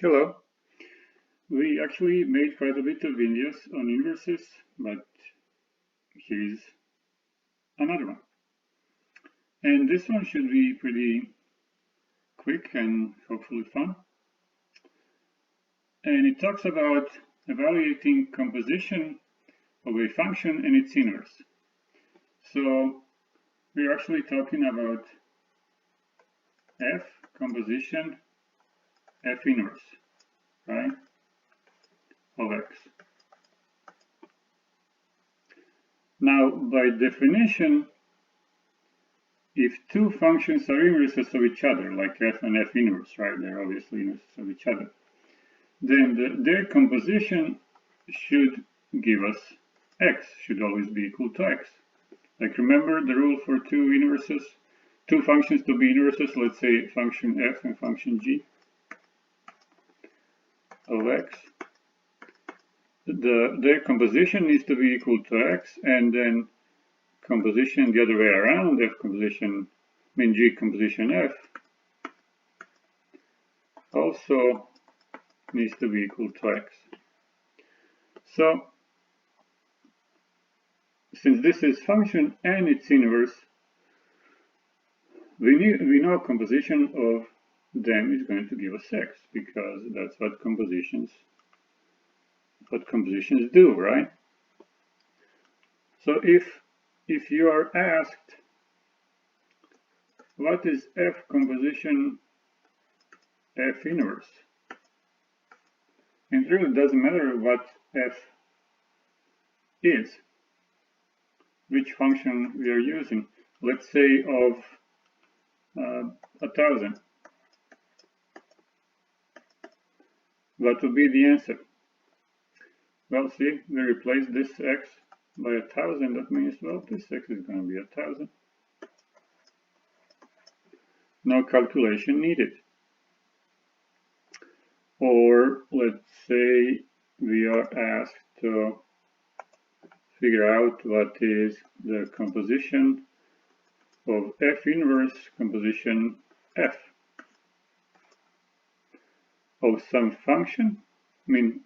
Hello. We actually made quite a bit of videos on inverses, but here's another one. And this one should be pretty quick and hopefully fun. And it talks about evaluating composition of a function and its inverse. So we're actually talking about f composition f inverse, right, of x. Now, by definition, if two functions are inverses of each other, like f and f inverse, right, they're obviously inverses of each other, then their composition should give us x, should always be equal to x. Like, remember the rule for two functions to be inverses, let's say function f and function g of x. Their composition needs to be equal to x, and then composition the other way around, f composition, g composition f, also needs to be equal to x. So, since this is function and its inverse, we know composition of them is going to give us x, because that's what compositions do, right? So if you are asked what is f composition f inverse, it really doesn't matter what f is, which function we are using. Let's say of 1000. What would be the answer? Well, see, we replace this x by 1000. That means, well, this x is going to be 1000. No calculation needed. Or let's say we are asked to figure out what is the composition of f inverse composition f of some function,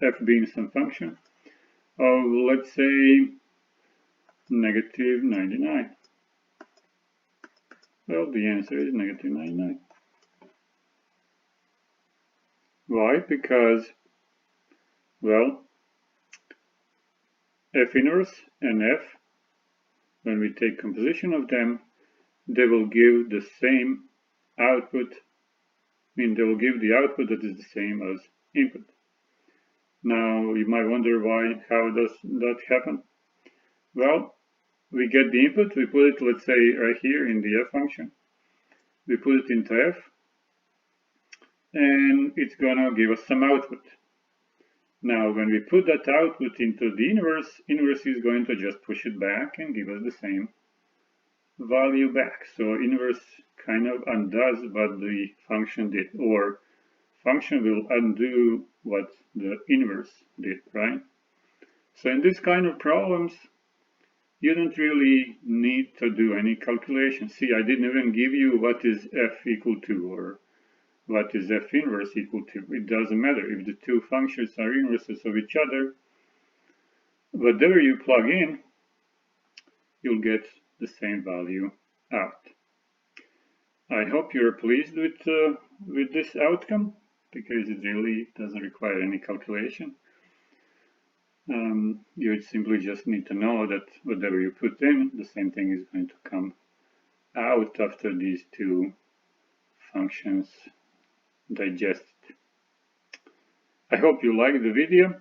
f being some function of, let's say, -99. Well, the answer is -99. Why? Because, well, f inverse and f, when we take composition of them, they will give the same output. They will give the output that is the same as input. Now, you might wonder how does that happen? Well, we get the input, we put it, let's say, right here in the f function. We put it into f, and it's gonna give us some output. Now, when we put that output into the inverse is going to just push it back and give us the same value back. So inverse kind of undoes what the function did, or function will undo what the inverse did, right? So in this kind of problems, you don't really need to do any calculation. See, I didn't even give you what is f equal to, or what is f inverse equal to. It doesn't matter. If the two functions are inverses of each other, whatever you plug in, you'll get the same value out. I hope you're pleased with this outcome, because it really doesn't require any calculation. You simply just need to know that whatever you put in, the same thing is going to come out after these two functions digest. I hope you liked the video.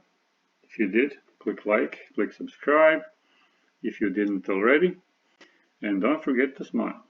If you did, click like, click subscribe if you didn't already, and don't forget to smile.